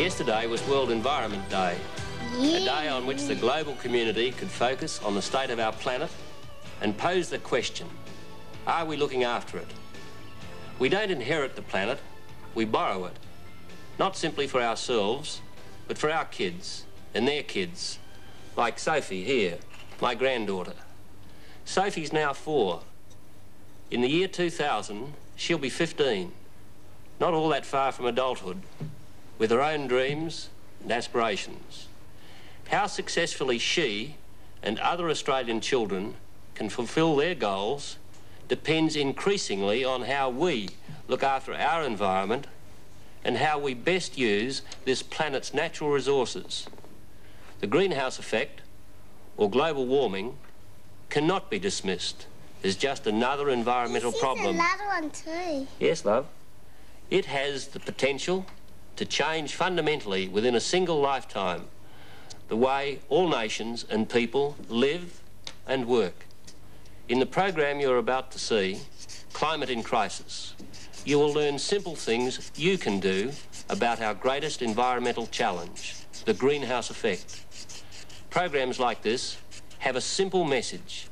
Yesterday was World Environment Day, Yeah. a day on which the global community could focus on the state of our planet and pose the question, are we looking after it? We don't inherit the planet, we borrow it. Not simply for ourselves, but for our kids and their kids, like Sophie here, my granddaughter. Sophie's now 4. In the year 2000, she'll be 15, not all that far from adulthood, with her own dreams and aspirations. How successfully she and other Australian children can fulfil their goals depends increasingly on how we look after our environment and how we best use this planet's natural resources. The greenhouse effect, or global warming, cannot be dismissed as just another environmental problem. There's another one too. Yes, love. It has the potential to change fundamentally within a single lifetime the way all nations and people live and work. In the program you're about to see, Climate in Crisis, you will learn simple things you can do about our greatest environmental challenge, the greenhouse effect. Programs like this have a simple message.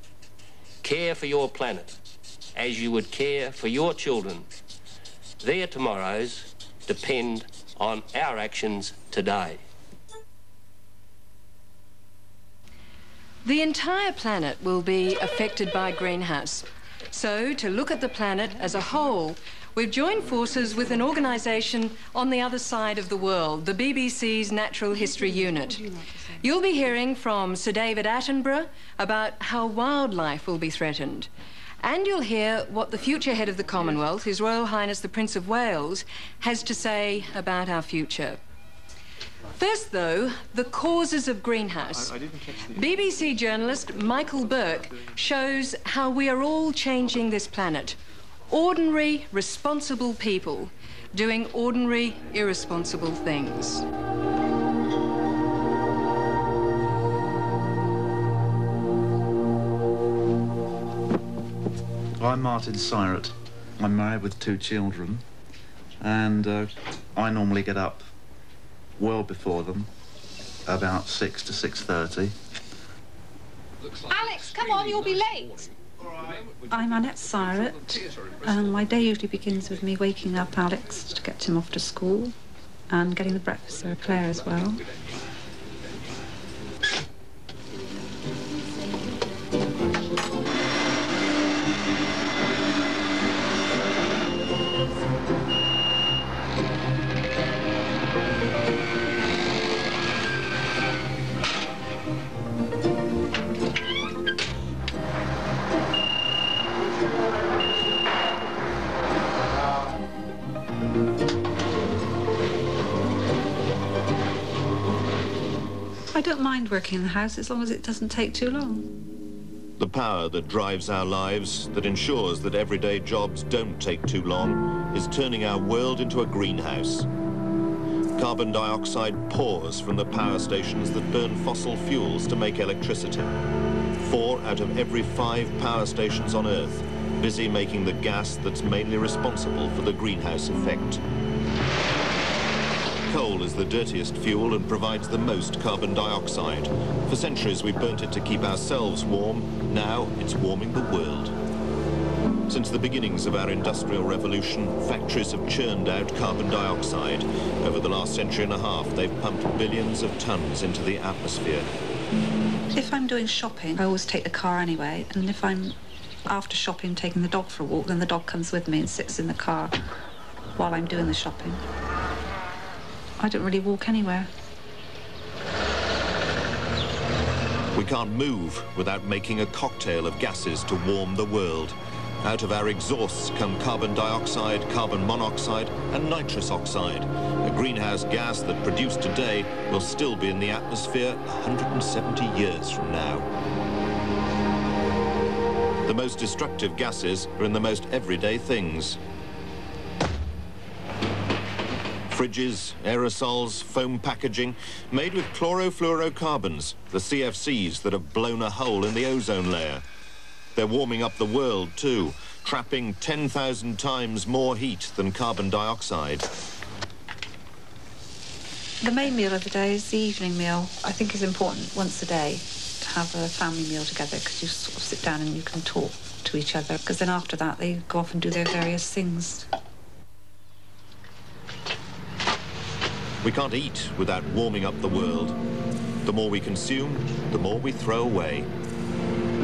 Care for your planet as you would care for your children. Their tomorrows depend on our actions today. The entire planet will be affected by greenhouse. So, to look at the planet as a whole, we've joined forces with an organisation on the other side of the world, the BBC's Natural History Unit. You'll be hearing from Sir David Attenborough about how wildlife will be threatened. And you'll hear what the future head of the Commonwealth, His Royal Highness the Prince of Wales, has to say about our future. First, though, the causes of greenhouse. BBC journalist Michael Burke shows how we are all changing this planet. Ordinary, responsible people doing ordinary, irresponsible things. I'm Martin Syrett. I'm married with 2 children, and I normally get up well before them, about 6 to 6:30. Alex, come on, you'll be late. I'm Annette Syrett. My day usually begins with me waking up Alex to get him off to school and getting the breakfast for Claire as well. I don't mind working in the house as long as it doesn't take too long. The power that drives our lives, that ensures that everyday jobs don't take too long, is turning our world into a greenhouse. Carbon dioxide pours from the power stations that burn fossil fuels to make electricity. 4 out of every 5 power stations on Earth busy making the gas that's mainly responsible for the greenhouse effect. Coal is the dirtiest fuel and provides the most carbon dioxide. For centuries we burnt it to keep ourselves warm. Now it's warming the world. Since the beginnings of our industrial revolution, factories have churned out carbon dioxide. Over the last century and a half, they've pumped billions of tons into the atmosphere. If I'm doing shopping, I always take the car anyway, and if I'm, after shopping, taking the dog for a walk, then the dog comes with me and sits in the car while I'm doing the shopping. I don't really walk anywhere. We can't move without making a cocktail of gases to warm the world. Out of our exhausts come carbon dioxide, carbon monoxide and nitrous oxide. A greenhouse gas that produced today will still be in the atmosphere 170 years from now. The most destructive gases are in the most everyday things. Fridges, aerosols, foam packaging, made with chlorofluorocarbons, the CFCs that have blown a hole in the ozone layer. They're warming up the world too, trapping 10,000 times more heat than carbon dioxide. The main meal of the day is the evening meal. I think it's important once a day to have a family meal together because you sort of sit down and you can talk to each other, because then after that they go off and do their various things. We can't eat without warming up the world. The more we consume, the more we throw away.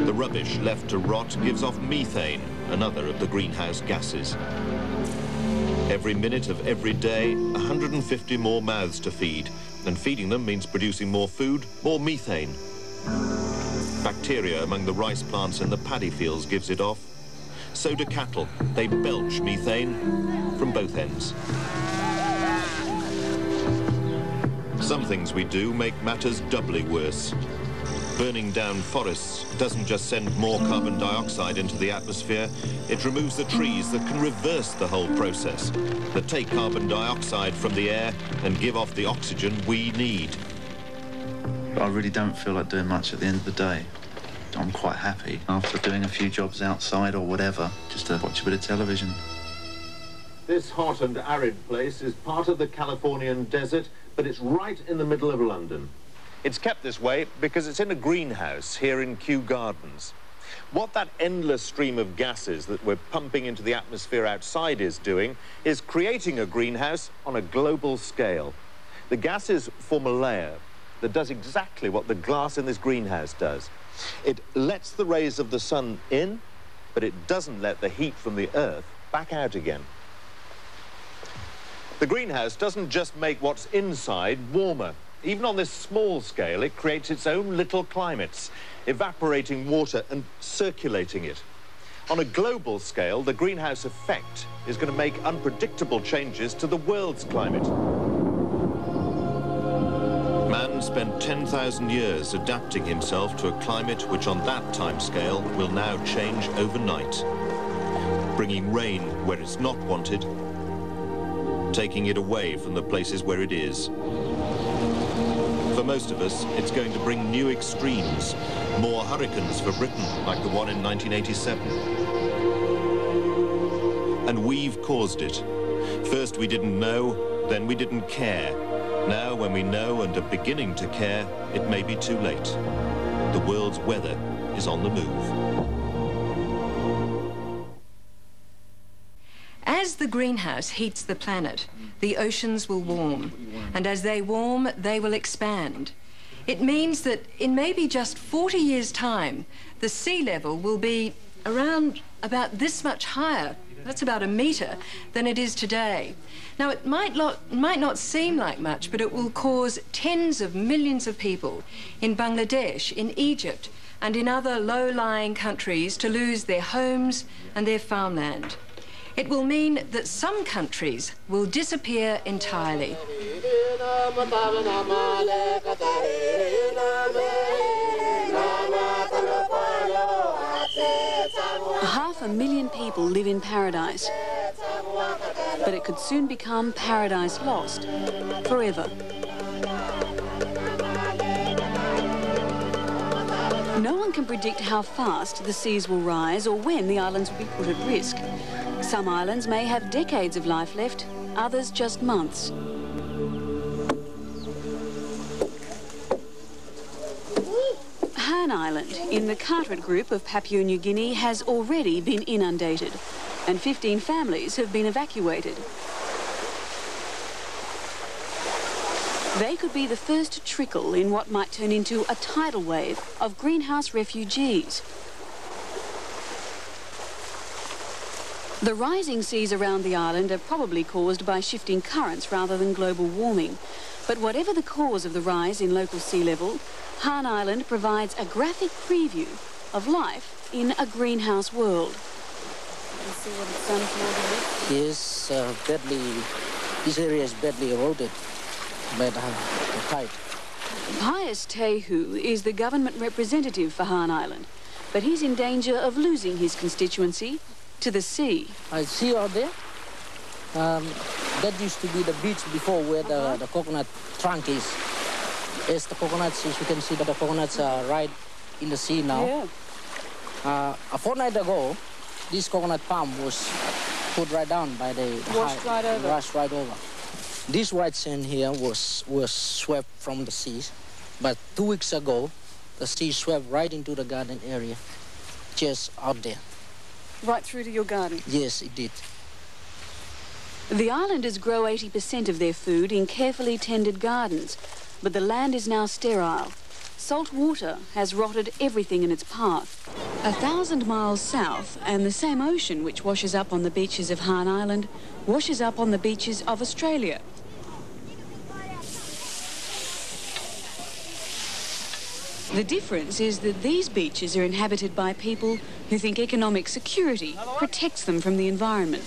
The rubbish left to rot gives off methane, another of the greenhouse gases. Every minute of every day, 150 more mouths to feed, and feeding them means producing more food, more methane. Bacteria among the rice plants in the paddy fields gives it off. So do cattle. They belch methane from both ends. Some things we do make matters doubly worse. Burning down forests doesn't just send more carbon dioxide into the atmosphere, it removes the trees that can reverse the whole process, that take carbon dioxide from the air and give off the oxygen we need. I really don't feel like doing much at the end of the day. I'm quite happy after doing a few jobs outside or whatever, just to watch a bit of television. This hot and arid place is part of the Californian desert, but it's right in the middle of London. It's kept this way because it's in a greenhouse here in Kew Gardens. What that endless stream of gases that we're pumping into the atmosphere outside is doing is creating a greenhouse on a global scale. The gases form a layer that does exactly what the glass in this greenhouse does. It lets the rays of the sun in, but it doesn't let the heat from the earth back out again. The greenhouse doesn't just make what's inside warmer. Even on this small scale, it creates its own little climates, evaporating water and circulating it. On a global scale, the greenhouse effect is going to make unpredictable changes to the world's climate. Man spent 10,000 years adapting himself to a climate which on that time scale will now change overnight, bringing rain where it's not wanted, taking it away from the places where it is. For most of us, it's going to bring new extremes, more hurricanes for Britain, like the one in 1987. And we've caused it. First we didn't know, then we didn't care. Now, when we know and are beginning to care, it may be too late. The world's weather is on the move. As the greenhouse heats the planet, the oceans will warm, and as they warm, they will expand. It means that in maybe just 40 years' time, the sea level will be around about this much higher, that's about 1 metre, than it is today. Now, it might not seem like much, but it will cause tens of millions of people in Bangladesh, in Egypt, and in other low-lying countries to lose their homes and their farmland. It will mean that some countries will disappear entirely. 500,000 people live in paradise, but it could soon become paradise lost forever. No one can predict how fast the seas will rise or when the islands will be put at risk. Some islands may have decades of life left, others just months. Han Island, in the Carteret group of Papua New Guinea, has already been inundated, and 15 families have been evacuated. They could be the first trickle in what might turn into a tidal wave of greenhouse refugees. The rising seas around the island are probably caused by shifting currents rather than global warming. But whatever the cause of the rise in local sea level, Han Island provides a graphic preview of life in a greenhouse world. Yes, this area is badly eroded by the tide. Pius Tehu is the government representative for Han Island, but he's in danger of losing his constituency to the sea. I see out there, that used to be the beach before where the coconut trunk is. As the coconuts, as you can see, that the coconuts are right in the sea now. Yeah. A fortnight ago, this coconut palm was put right down by the Washed right over. Washed right over. This white sand here was swept from the seas, but 2 weeks ago, the sea swept right into the garden area, just out there. Right through to your garden? Yes, it did. The islanders grow 80% of their food in carefully tended gardens, but the land is now sterile. Salt water has rotted everything in its path. 1,000 miles south, and the same ocean which washes up on the beaches of Hahn Island washes up on the beaches of Australia. The difference is that these beaches are inhabited by people who think economic security protects them from the environment.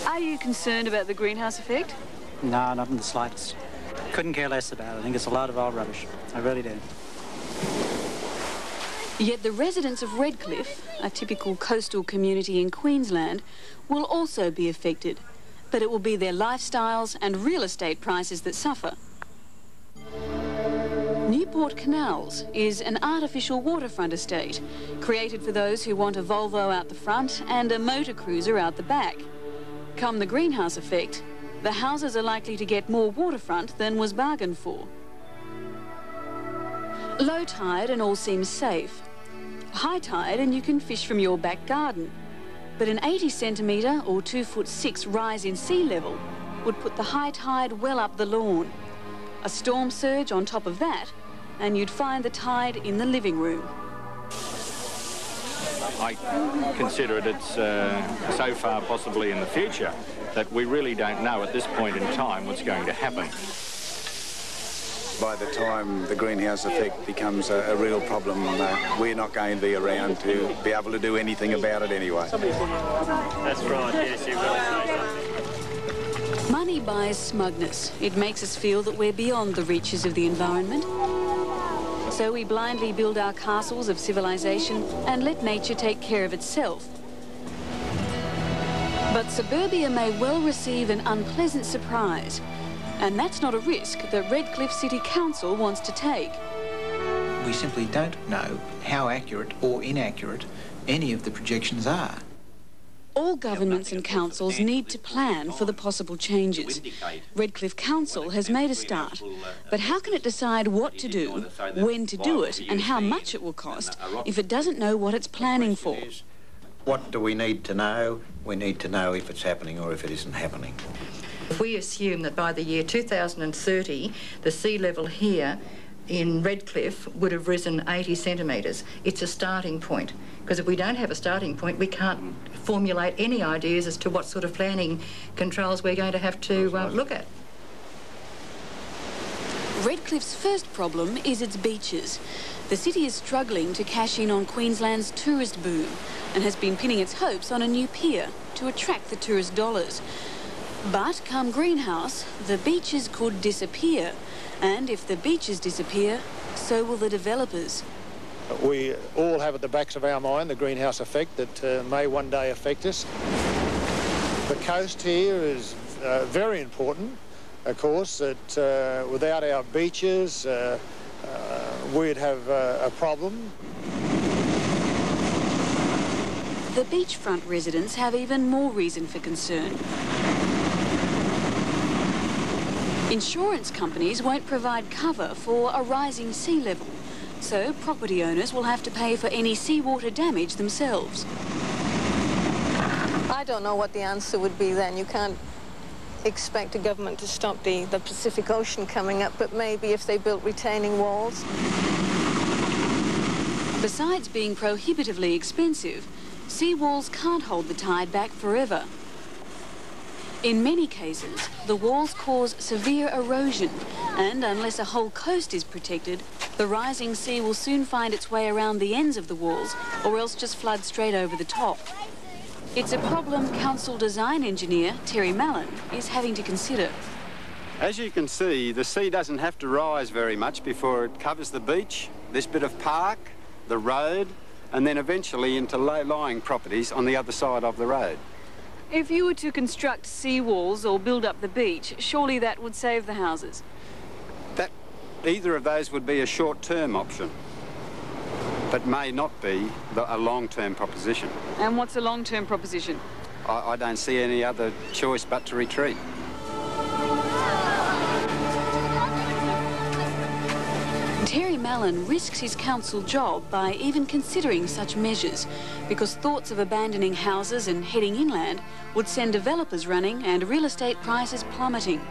Are you concerned about the greenhouse effect? No, not in the slightest. Couldn't care less about it. I think it's a lot of old rubbish. I really do. Yet the residents of Redcliffe, a typical coastal community in Queensland, will also be affected. But it will be their lifestyles and real estate prices that suffer. Newport Canals is an artificial waterfront estate created for those who want a Volvo out the front and a motor cruiser out the back. Come the greenhouse effect, the houses are likely to get more waterfront than was bargained for. Low tide and all seems safe. High tide and you can fish from your back garden. But an 80 centimetre or 2'6" rise in sea level would put the high tide well up the lawn. A storm surge on top of that, and you'd find the tide in the living room. I consider it's so far possibly in the future that we really don't know at this point in time what's going to happen. By the time the greenhouse effect becomes a real problem, we're not going to be around to be able to do anything about it anyway. That's right, yes, you really say something. Money buys smugness. It makes us feel that we're beyond the reaches of the environment. So we blindly build our castles of civilization and let nature take care of itself. But suburbia may well receive an unpleasant surprise. And that's not a risk that Redcliffe City Council wants to take. We simply don't know how accurate or inaccurate any of the projections are. All governments and councils need to plan for the possible changes. Redcliffe Council has made a start, but how can it decide what to do, when to do it, and how much it will cost if it doesn't know what it's planning for? What do we need to know? We need to know if it's happening or if it isn't happening. If we assume that by the year 2030, the sea level here in Redcliffe would have risen 80 centimetres, it's a starting point. Because if we don't have a starting point, we can't formulate any ideas as to what sort of planning controls we're going to have to look at. Redcliffe's first problem is its beaches. The city is struggling to cash in on Queensland's tourist boom and has been pinning its hopes on a new pier to attract the tourist dollars. But come greenhouse, the beaches could disappear. And if the beaches disappear, so will the developers. We all have at the backs of our mind the greenhouse effect that may one day affect us. The coast here is very important, of course, that without our beaches we'd have a problem. The beachfront residents have even more reason for concern. Insurance companies won't provide cover for a rising sea level, so property owners will have to pay for any seawater damage themselves. I don't know what the answer would be then. You can't expect a government to stop the Pacific Ocean coming up, but maybe if they built retaining walls. Besides being prohibitively expensive, seawalls can't hold the tide back forever. In many cases, the walls cause severe erosion, and unless a whole coast is protected, the rising sea will soon find its way around the ends of the walls, or else just flood straight over the top. It's a problem council design engineer Terry Mallon is having to consider. As you can see, the sea doesn't have to rise very much before it covers the beach, this bit of park, the road, and then eventually into low-lying properties on the other side of the road. If you were to construct seawalls or build up the beach, surely that would save the houses. Either of those would be a short-term option, but may not be a long-term proposition. And what's a long-term proposition? I don't see any other choice but to retreat. Mallon risks his council job by even considering such measures, because thoughts of abandoning houses and heading inland would send developers running and real estate prices plummeting.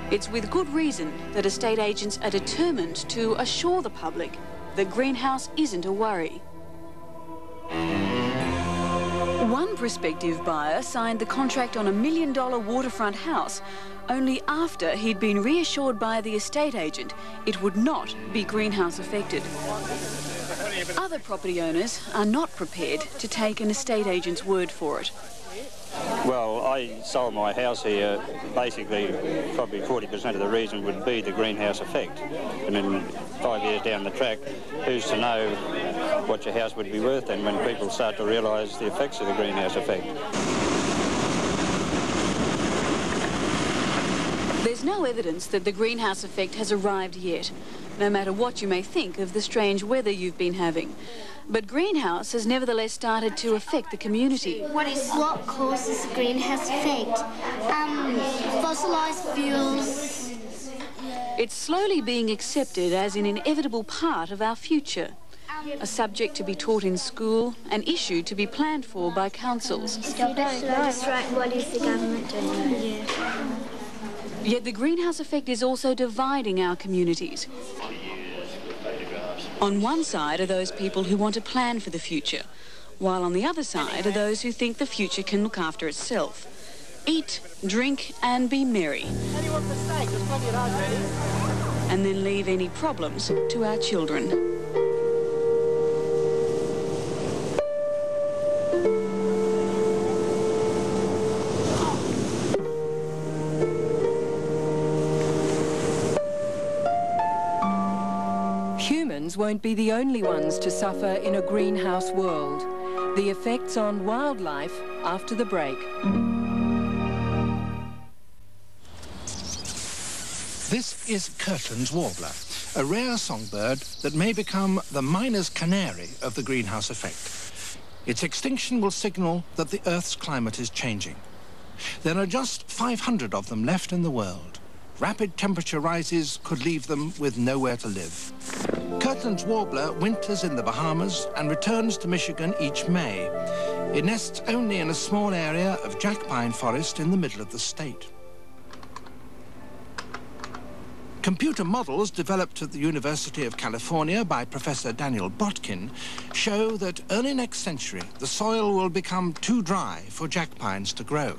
It's with good reason that estate agents are determined to assure the public that greenhouse isn't a worry. One prospective buyer signed the contract on $1 million waterfront house only after he'd been reassured by the estate agent it would not be greenhouse affected. Other property owners are not prepared to take an estate agent's word for it. Well, I sold my house here, basically probably 40% of the reason would be the greenhouse effect. And then 5 years down the track, who's to know what your house would be worth then when people start to realise the effects of the greenhouse effect. There's no evidence that the greenhouse effect has arrived yet, no matter what you may think of the strange weather you've been having. But greenhouse has nevertheless started to affect the community. What causes the greenhouse effect? Fossilised fuels. It's slowly being accepted as an inevitable part of our future, a subject to be taught in school, an issue to be planned for by councils. If you don't that's right, what is the government doing? Yeah. Yet the greenhouse effect is also dividing our communities. On one side are those people who want to plan for the future, while on the other side are those who think the future can look after itself. Eat, drink and be merry. And then leave any problems to our children. Won't be the only ones to suffer in a greenhouse world. The effects on wildlife after the break. This is Kirtland's warbler, a rare songbird that may become the miner's canary of the greenhouse effect. Its extinction will signal that the Earth's climate is changing. There are just 500 of them left in the world. Rapid temperature rises could leave them with nowhere to live. Kirtland's warbler winters in the Bahamas and returns to Michigan each May. It nests only in a small area of jack pine forest in the middle of the state. Computer models developed at the University of California by Professor Daniel Botkin show that early next century the soil will become too dry for jack pines to grow.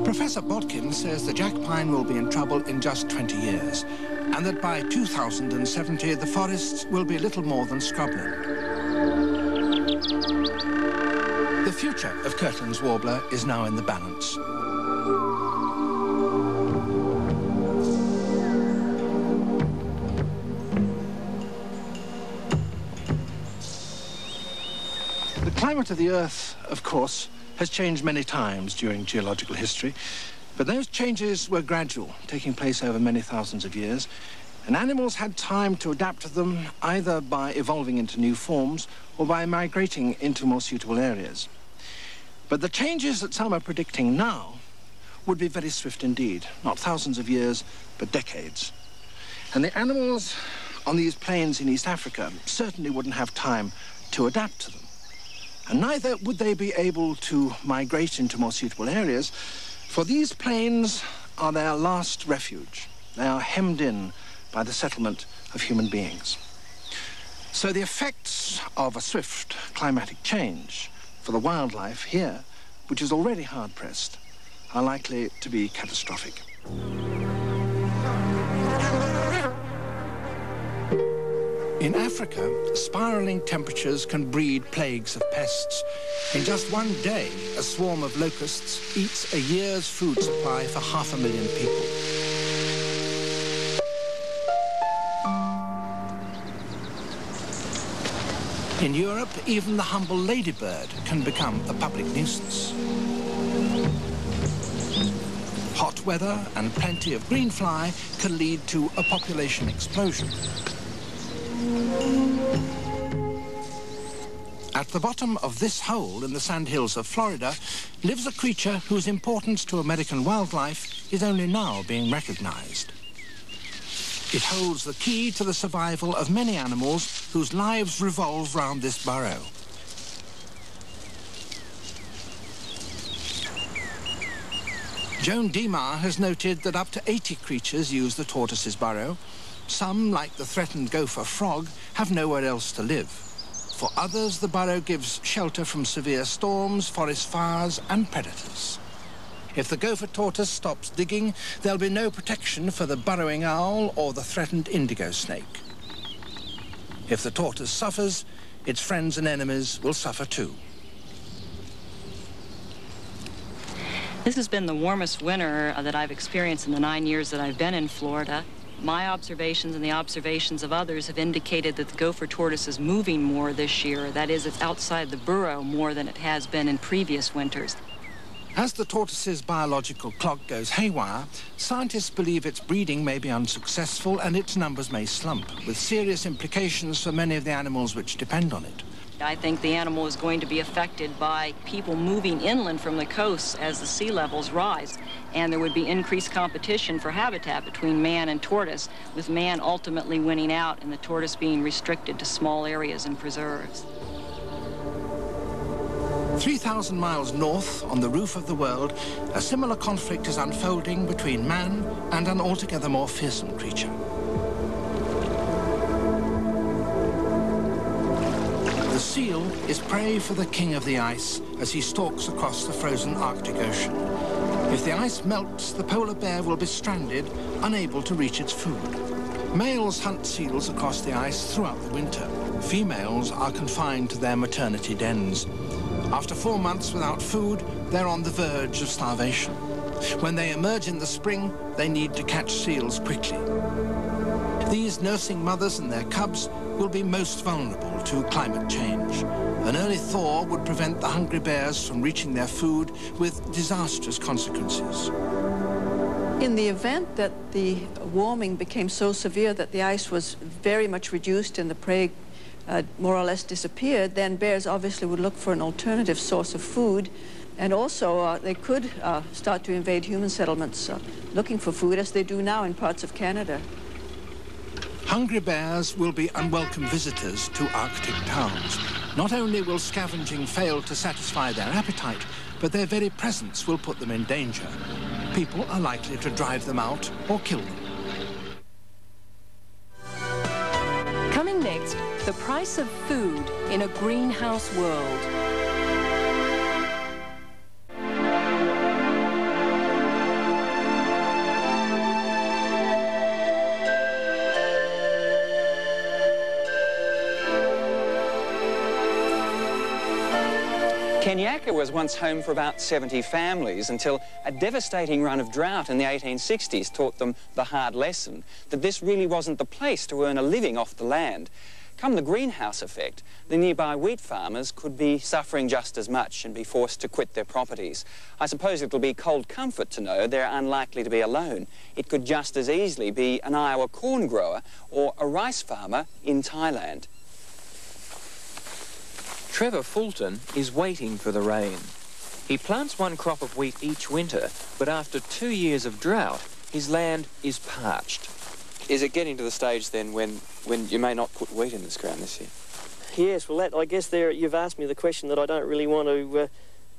Professor Botkin says the jack pine will be in trouble in just 20 years, and that by 2070 the forests will be little more than scrubland. The future of Kirtland's warbler is now in the balance. The climate of the Earth, of course, has changed many times during geological history, but those changes were gradual, taking place over many thousands of years, and animals had time to adapt to them either by evolving into new forms or by migrating into more suitable areas. But the changes that some are predicting now would be very swift indeed, not thousands of years, but decades. And the animals on these plains in East Africa certainly wouldn't have time to adapt to them. And neither would they be able to migrate into more suitable areas, for these plains are their last refuge. They are hemmed in by the settlement of human beings. So the effects of a swift climatic change for the wildlife here, which is already hard-pressed, are likely to be catastrophic. In Africa, spiralling temperatures can breed plagues of pests. In just one day, a swarm of locusts eats a year's food supply for 500,000 people. In Europe, even the humble ladybird can become a public nuisance. Hot weather and plenty of greenfly can lead to a population explosion. At the bottom of this hole in the sandhills of Florida lives a creature whose importance to American wildlife is only now being recognized. It holds the key to the survival of many animals whose lives revolve round this burrow. Joan Demar has noted that up to 80 creatures use the tortoise's burrow. Some, like the threatened gopher frog, have nowhere else to live. For others, the burrow gives shelter from severe storms, forest fires and predators. If the gopher tortoise stops digging, there'll be no protection for the burrowing owl or the threatened indigo snake. If the tortoise suffers, its friends and enemies will suffer too. This has been the warmest winter that I've experienced in the 9 years that I've been in Florida. My observations and the observations of others have indicated that the gopher tortoise is moving more this year. That is, it's outside the burrow more than it has been in previous winters. As the tortoise's biological clock goes haywire, scientists believe its breeding may be unsuccessful and its numbers may slump, with serious implications for many of the animals which depend on it. I think the animal is going to be affected by people moving inland from the coast as the sea levels rise, and there would be increased competition for habitat between man and tortoise, with man ultimately winning out and the tortoise being restricted to small areas and preserves. 3,000 miles north, on the roof of the world, a similar conflict is unfolding between man and an altogether more fearsome creature. The seal is prey for the king of the ice as he stalks across the frozen Arctic Ocean. If the ice melts, the polar bear will be stranded, unable to reach its food. Males hunt seals across the ice throughout the winter. Females are confined to their maternity dens. After 4 months without food, they're on the verge of starvation. When they emerge in the spring, they need to catch seals quickly. These nursing mothers and their cubs will be most vulnerable to climate change. An early thaw would prevent the hungry bears from reaching their food, with disastrous consequences. In the event that the warming became so severe that the ice was very much reduced and the prey more or less disappeared, then bears obviously would look for an alternative source of food, and also they could start to invade human settlements looking for food, as they do now in parts of Canada. Hungry bears will be unwelcome visitors to Arctic towns. Not only will scavenging fail to satisfy their appetite, but their very presence will put them in danger. People are likely to drive them out or kill them. Coming next, the price of food in a greenhouse world. Kenyaka was once home for about 70 families until a devastating run of drought in the 1860s taught them the hard lesson that this really wasn't the place to earn a living off the land. Come the greenhouse effect, the nearby wheat farmers could be suffering just as much and be forced to quit their properties. I suppose it'll be cold comfort to know they're unlikely to be alone. It could just as easily be an Iowa corn grower or a rice farmer in Thailand. Trevor Fulton is waiting for the rain. He plants one crop of wheat each winter, but after 2 years of drought, his land is parched. Is it getting to the stage then when you may not put wheat in this ground this year? Yes, well, I guess you've asked me the question that I don't really want to,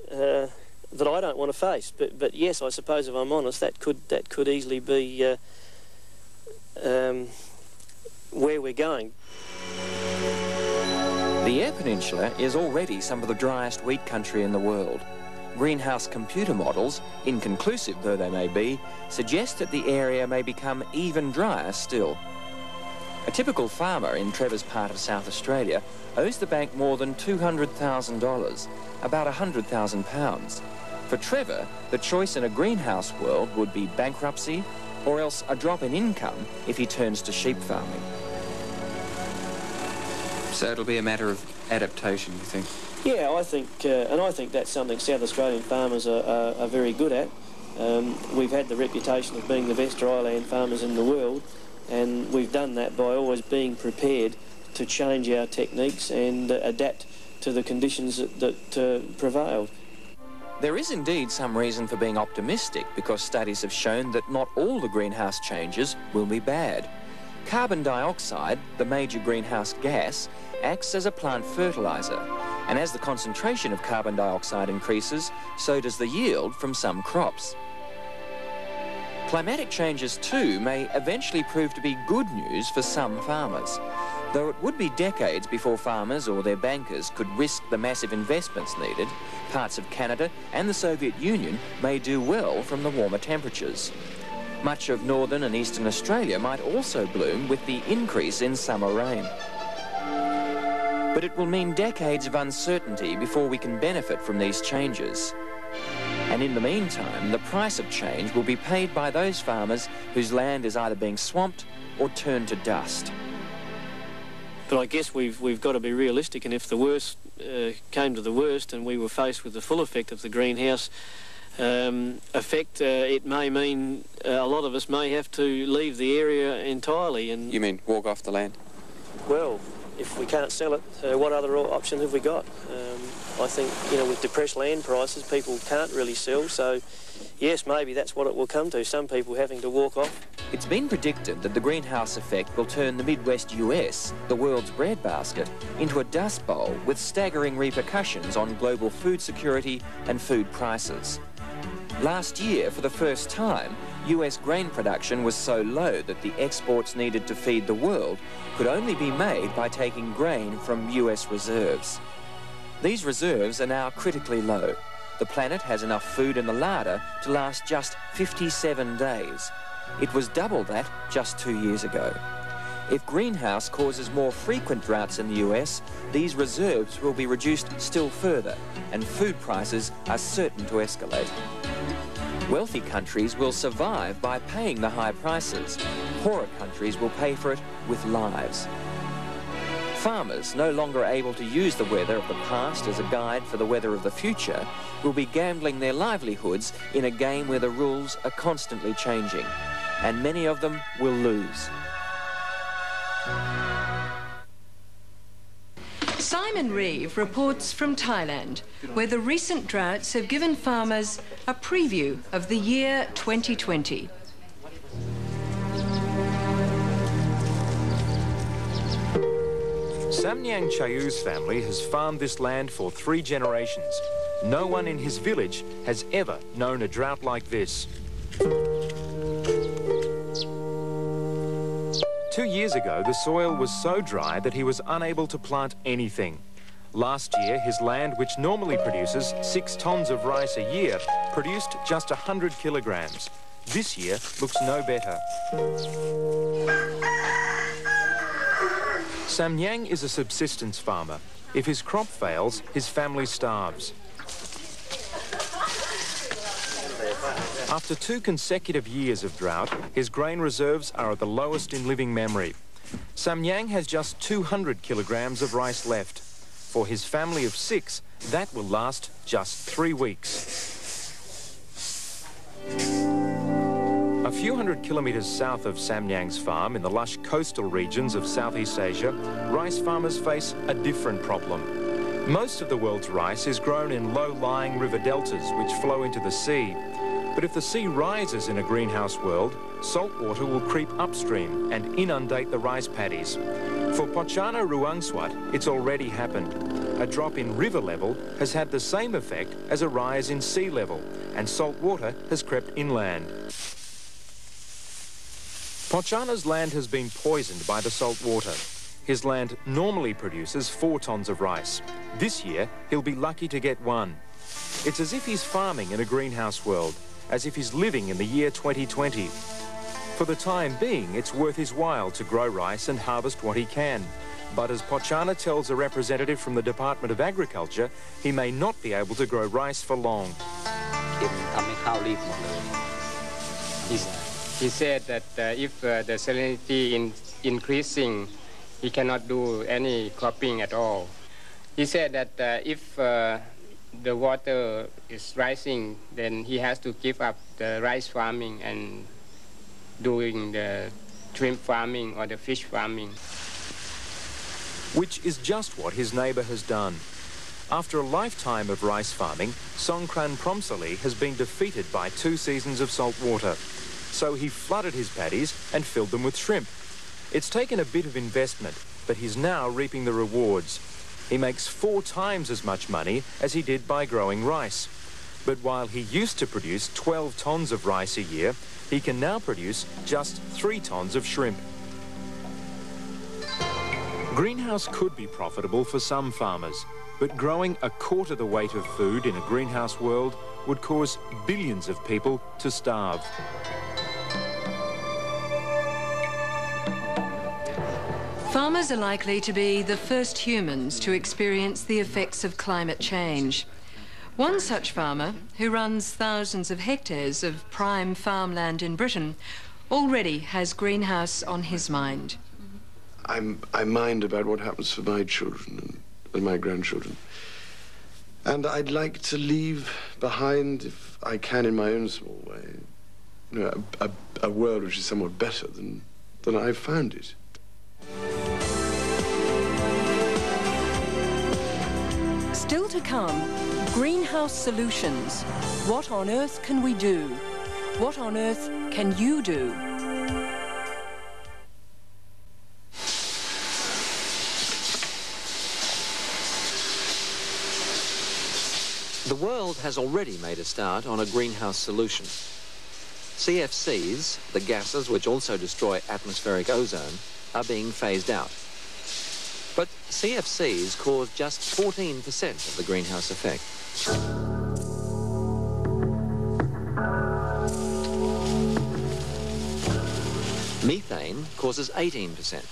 that I don't want to face. But yes, I suppose if I'm honest, that could easily be where we're going. The Eyre Peninsula is already some of the driest wheat country in the world. Greenhouse computer models, inconclusive though they may be, suggest that the area may become even drier still. A typical farmer in Trevor's part of South Australia owes the bank more than $200,000, about £100,000. For Trevor, the choice in a greenhouse world would be bankruptcy or else a drop in income if he turns to sheep farming. So it'll be a matter of adaptation, you think? Yeah, I think, and I think that's something South Australian farmers are very good at. We've had the reputation of being the best dryland farmers in the world, and we've done that by always being prepared to change our techniques and adapt to the conditions that prevailed. There is indeed some reason for being optimistic, because studies have shown that not all the greenhouse changes will be bad. Carbon dioxide, the major greenhouse gas, acts as a plant fertiliser, and as the concentration of carbon dioxide increases, so does the yield from some crops. Climatic changes too may eventually prove to be good news for some farmers, though it would be decades before farmers or their bankers could risk the massive investments needed. Parts of Canada and the Soviet Union may do well from the warmer temperatures. Much of northern and eastern Australia might also bloom with the increase in summer rain. But it will mean decades of uncertainty before we can benefit from these changes. And in the meantime, the price of change will be paid by those farmers whose land is either being swamped or turned to dust. But I guess we've got to be realistic, and if the worst came to the worst and we were faced with the full effect of the greenhouse effect, it may mean a lot of us may have to leave the area entirely. And you mean walk off the land? Well, if we can't sell it, what other options have we got? I think, you know, with depressed land prices, people can't really sell, so yes, maybe that's what it will come to, some people having to walk off. It's been predicted that the greenhouse effect will turn the Midwest US, the world's breadbasket, into a dust bowl with staggering repercussions on global food security and food prices. Last year, for the first time, US grain production was so low that the exports needed to feed the world could only be made by taking grain from US reserves. These reserves are now critically low. The planet has enough food in the larder to last just 57 days. It was double that just 2 years ago. If greenhouse causes more frequent droughts in the US, these reserves will be reduced still further, and food prices are certain to escalate. Wealthy countries will survive by paying the high prices. Poorer countries will pay for it with lives. Farmers, no longer able to use the weather of the past as a guide for the weather of the future, will be gambling their livelihoods in a game where the rules are constantly changing, and many of them will lose. Simon Reeve reports from Thailand, where the recent droughts have given farmers a preview of the year 2020. Samnyang Chayu's family has farmed this land for 3 generations. No one in his village has ever known a drought like this. 2 years ago, the soil was so dry that he was unable to plant anything. Last year, his land, which normally produces 6 tons of rice a year, produced just 100 kilograms. This year looks no better. Samnyang is a subsistence farmer. If his crop fails, his family starves. After 2 consecutive years of drought, his grain reserves are at the lowest in living memory. Samnyang has just 200 kilograms of rice left. For his family of 6, that will last just 3 weeks. A few hundred kilometres south of Samnyang's farm in the lush coastal regions of Southeast Asia, rice farmers face a different problem. Most of the world's rice is grown in low-lying river deltas which flow into the sea. But if the sea rises in a greenhouse world, salt water will creep upstream and inundate the rice paddies. For Pochana Ruangswat, it's already happened. A drop in river level has had the same effect as a rise in sea level, and salt water has crept inland. Pochana's land has been poisoned by the salt water. His land normally produces 4 tons of rice. This year, he'll be lucky to get 1. It's as if he's farming in a greenhouse world, as if he's living in the year 2020. For the time being, it's worth his while to grow rice and harvest what he can. But as Pochana tells a representative from the Department of Agriculture, he may not be able to grow rice for long. He said that if the salinity is increasing, he cannot do any cropping at all. He said that if the water is rising, then he has to give up the rice farming and doing the shrimp farming or the fish farming. Which is just what his neighbour has done. After a lifetime of rice farming, Songkran Promsali has been defeated by 2 seasons of salt water. So he flooded his paddies and filled them with shrimp. It's taken a bit of investment, but he's now reaping the rewards. He makes 4 times as much money as he did by growing rice. But while he used to produce 12 tons of rice a year, he can now produce just 3 tons of shrimp. Greenhouse could be profitable for some farmers, but growing 1/4 the weight of food in a greenhouse world would cause billions of people to starve. Farmers are likely to be the first humans to experience the effects of climate change. One such farmer, who runs thousands of hectares of prime farmland in Britain, already has greenhouse on his mind. I mind about what happens for my children and my grandchildren. And I'd like to leave behind, if I can in my own small way, you know, a world which is somewhat better than I've found it. Still to come, greenhouse solutions. What on earth can we do? What on earth can you do? The world has already made a start on a greenhouse solution. CFCs, the gases which also destroy atmospheric ozone, are being phased out. But CFCs cause just 14% of the greenhouse effect. Methane causes 18%.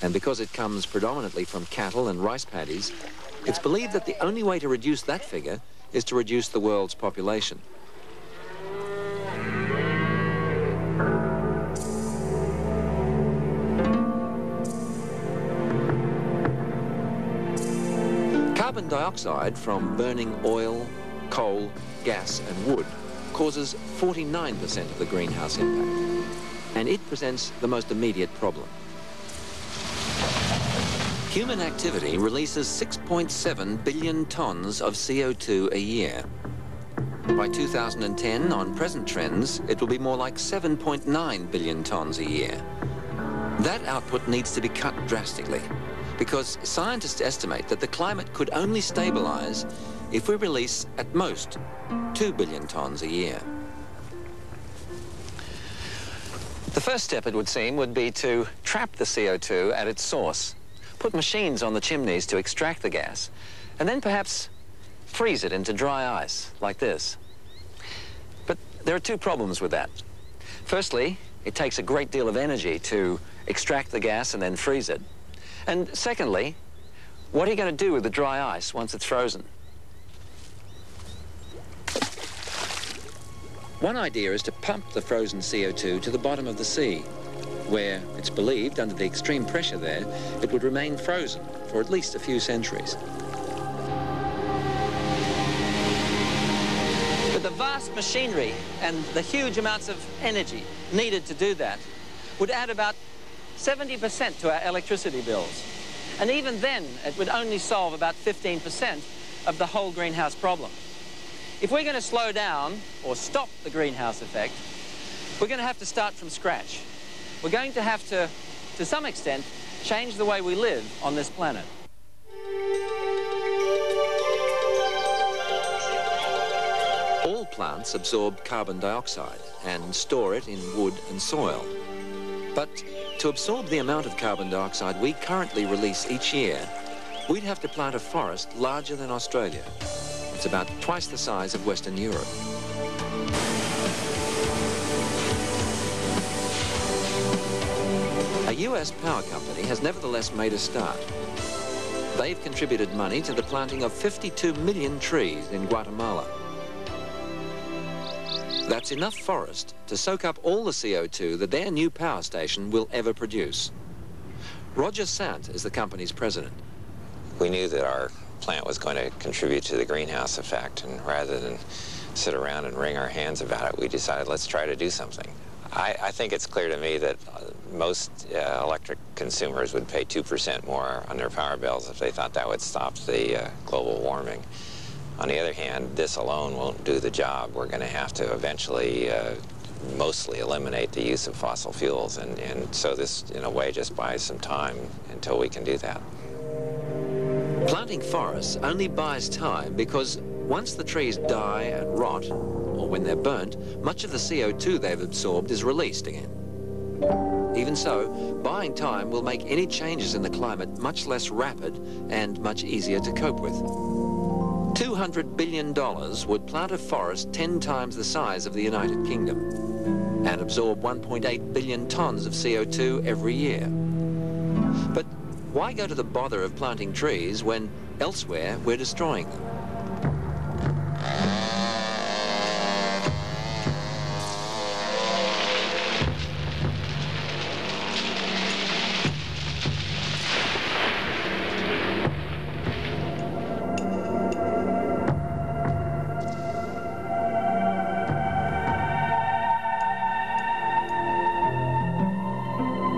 And because it comes predominantly from cattle and rice paddies, it's believed that the only way to reduce that figure is to reduce the world's population. Carbon dioxide from burning oil, coal, gas and wood causes 49% of the greenhouse impact, and it presents the most immediate problem. Human activity releases 6.7 billion tons of CO2 a year. By 2010, on present trends, it will be more like 7.9 billion tons a year. That output needs to be cut drastically, because scientists estimate that the climate could only stabilize if we release, at most, 2 billion tons a year. The first step, it would seem, would be to trap the CO2 at its source, put machines on the chimneys to extract the gas, and then perhaps freeze it into dry ice, like this. But there are 2 problems with that. Firstly, it takes a great deal of energy to extract the gas and then freeze it. And secondly, what are you going to do with the dry ice once it's frozen? One idea is to pump the frozen CO2 to the bottom of the sea, where it's believed, under the extreme pressure there, it would remain frozen for at least a few centuries. But the vast machinery and the huge amounts of energy needed to do that would add about 70% to our electricity bills. And even then, it would only solve about 15% of the whole greenhouse problem. If we're going to slow down or stop the greenhouse effect, we're going to have to start from scratch. We're going to have to some extent, change the way we live on this planet. All plants absorb carbon dioxide and store it in wood and soil. But to absorb the amount of carbon dioxide we currently release each year, we'd have to plant a forest larger than Australia. It's about twice the size of Western Europe. A US power company has nevertheless made a start. They've contributed money to the planting of 52 million trees in Guatemala. That's enough forest to soak up all the CO2 that their new power station will ever produce. Roger Sant is the company's president. We knew that our plant was going to contribute to the greenhouse effect, and rather than sit around and wring our hands about it, we decided let's try to do something. I think it's clear to me that most electric consumers would pay 2% more on their power bills if they thought that would stop the global warming. On the other hand, this alone won't do the job. We're going to have to eventually mostly eliminate the use of fossil fuels. And so this, in a way, just buys some time until we can do that. Planting forests only buys time because once the trees die and rot, or when they're burnt, much of the CO2 they've absorbed is released again. Even so, buying time will make any changes in the climate much less rapid and much easier to cope with. $200 billion would plant a forest 10 times the size of the United Kingdom and absorb 1.8 billion tons of CO2 every year. But why go to the bother of planting trees when elsewhere we're destroying them?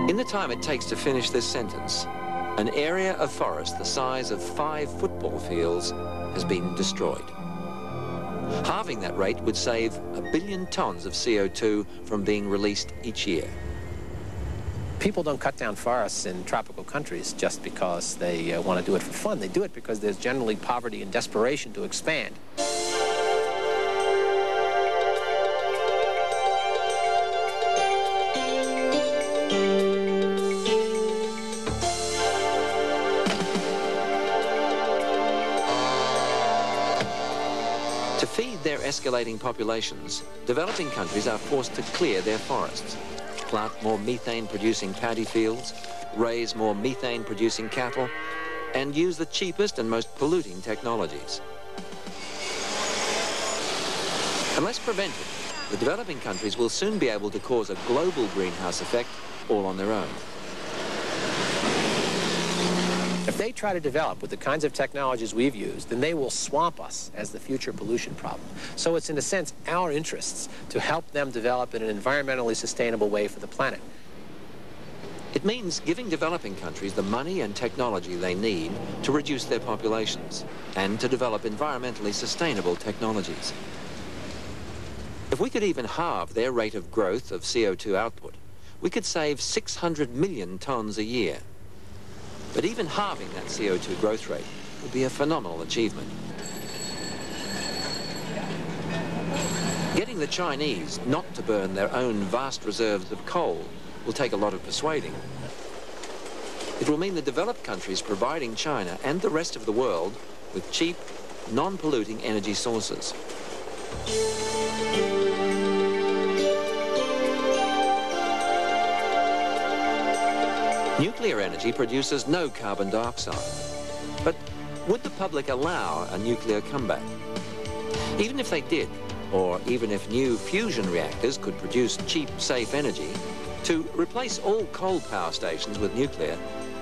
In the time it takes to finish this sentence, an area of forest the size of 5 football fields has been destroyed. Halving that rate would save 1 billion tons of CO2 from being released each year. People don't cut down forests in tropical countries just because they want to do it for fun. They do it because there's generally poverty and desperation to expand. To feed their escalating populations, developing countries are forced to clear their forests, plant more methane-producing paddy fields, raise more methane-producing cattle, and use the cheapest and most polluting technologies. Unless prevented, the developing countries will soon be able to cause a global greenhouse effect all on their own. If they try to develop with the kinds of technologies we've used, then they will swamp us as the future pollution problem. So it's, in a sense, our interests to help them develop in an environmentally sustainable way for the planet. It means giving developing countries the money and technology they need to reduce their populations and to develop environmentally sustainable technologies. If we could even halve their rate of growth of CO2 output, we could save 600 million tons a year. But even halving that CO2 growth rate would be a phenomenal achievement. Getting the Chinese not to burn their own vast reserves of coal will take a lot of persuading. It will mean the developed countries providing China and the rest of the world with cheap, non-polluting energy sources. Nuclear energy produces no carbon dioxide. But would the public allow a nuclear comeback? Even if they did, or even if new fusion reactors could produce cheap, safe energy, to replace all coal power stations with nuclear,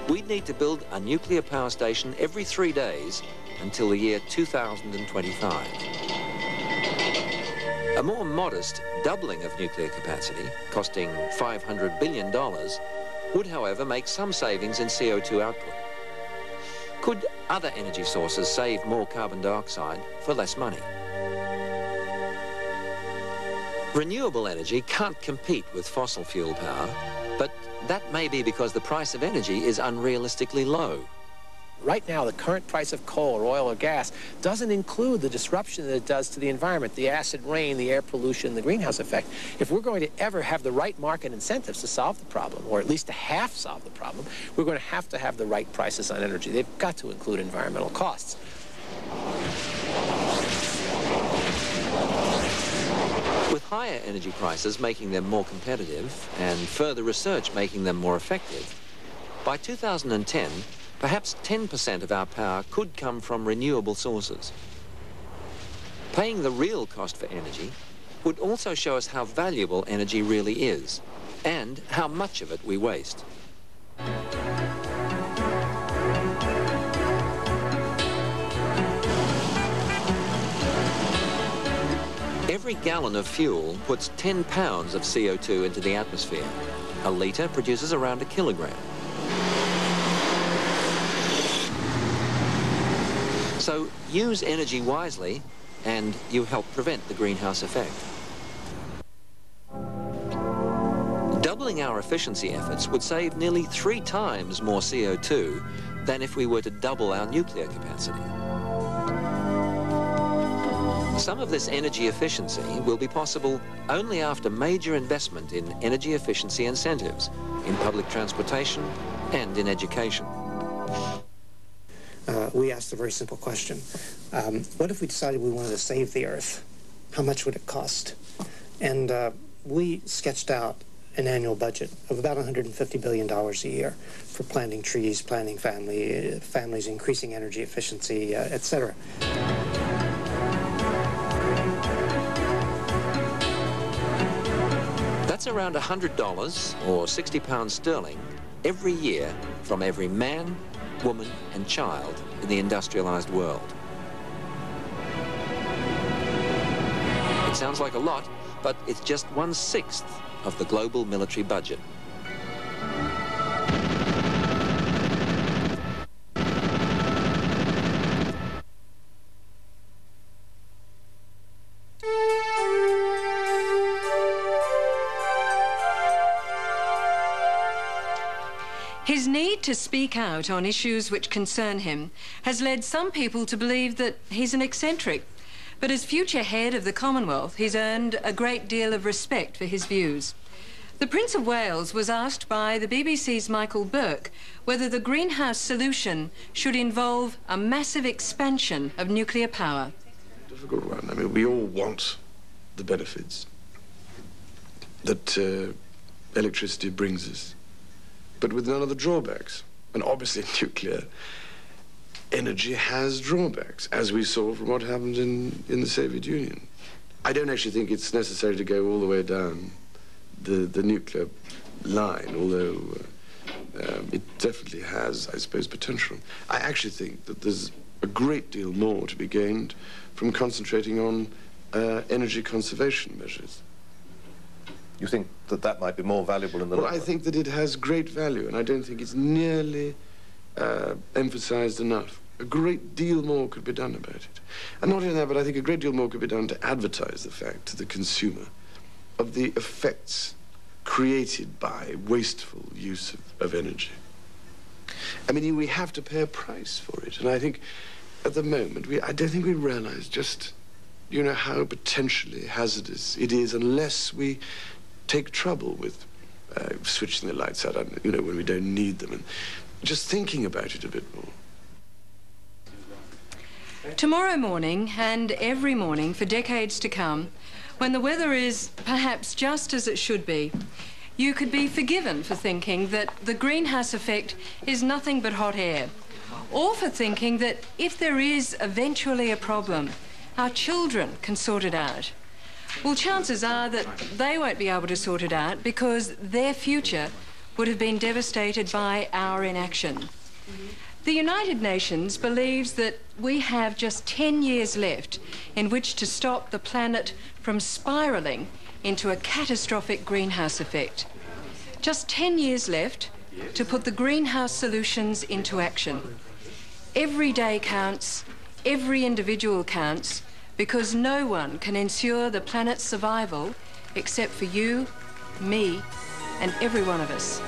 we'd need to build a nuclear power station every 3 days until the year 2025. A more modest doubling of nuclear capacity, costing $500 billion, would, however, make some savings in CO2 output. Could other energy sources save more carbon dioxide for less money? Renewable energy can't compete with fossil fuel power, but that may be because the price of energy is unrealistically low. Right now, the current price of coal or oil or gas doesn't include the disruption that it does to the environment, the acid rain, the air pollution, the greenhouse effect. If we're going to ever have the right market incentives to solve the problem, or at least to half solve the problem, we're going to have the right prices on energy. They've got to include environmental costs. With higher energy prices making them more competitive and further research making them more effective, by 2010, perhaps 10% of our power could come from renewable sources. Paying the real cost for energy would also show us how valuable energy really is and how much of it we waste. Every gallon of fuel puts 10 pounds of CO2 into the atmosphere. A litre produces around 1 kilogram. So use energy wisely, and you help prevent the greenhouse effect. Doubling our efficiency efforts would save nearly 3 times more CO2 than if we were to double our nuclear capacity. Some of this energy efficiency will be possible only after major investment in energy efficiency incentives, in public transportation and in education. We asked a very simple question. What if we decided we wanted to save the Earth? How much would it cost? And we sketched out an annual budget of about $150 billion a year for planting trees, planting families, increasing energy efficiency, etc. That's around $100 or 60 pounds sterling every year from every man, woman and child in the industrialized world. It sounds like a lot, but it's just 1/6 of the global military budget. His need to speak out on issues which concern him has led some people to believe that he's an eccentric. But as future head of the Commonwealth, he's earned a great deal of respect for his views. The Prince of Wales was asked by the BBC's Michael Burke whether the greenhouse solution should involve a massive expansion of nuclear power. Difficult one. I mean, we all want the benefits that electricity brings us, but with none of the drawbacks. And obviously nuclear energy has drawbacks, as we saw from what happened in the Soviet Union. I don't actually think it's necessary to go all the way down the nuclear line, although it definitely has, I suppose, potential. I actually think that there's a great deal more to be gained from concentrating on energy conservation measures. You think that that might be more valuable in the long run? Well, I think that it has great value, and I don't think it's nearly emphasized enough. A great deal more could be done about it. And not only that, but I think a great deal more could be done to advertise the fact to the consumer of the effects created by wasteful use of energy. I mean, we have to pay a price for it, and I think at the moment, I don't think we realize just, you know, how potentially hazardous it is unless we take trouble with switching the lights out, you know, when we don't need them, and just thinking about it a bit more. Tomorrow morning and every morning for decades to come, when the weather is perhaps just as it should be, you could be forgiven for thinking that the greenhouse effect is nothing but hot air, or for thinking that if there is eventually a problem, our children can sort it out. Well, chances are that they won't be able to sort it out because their future would have been devastated by our inaction. The United Nations believes that we have just 10 years left in which to stop the planet from spiralling into a catastrophic greenhouse effect. Just 10 years left to put the greenhouse solutions into action. Every day counts, every individual counts, because no one can ensure the planet's survival except for you, me, and every one of us.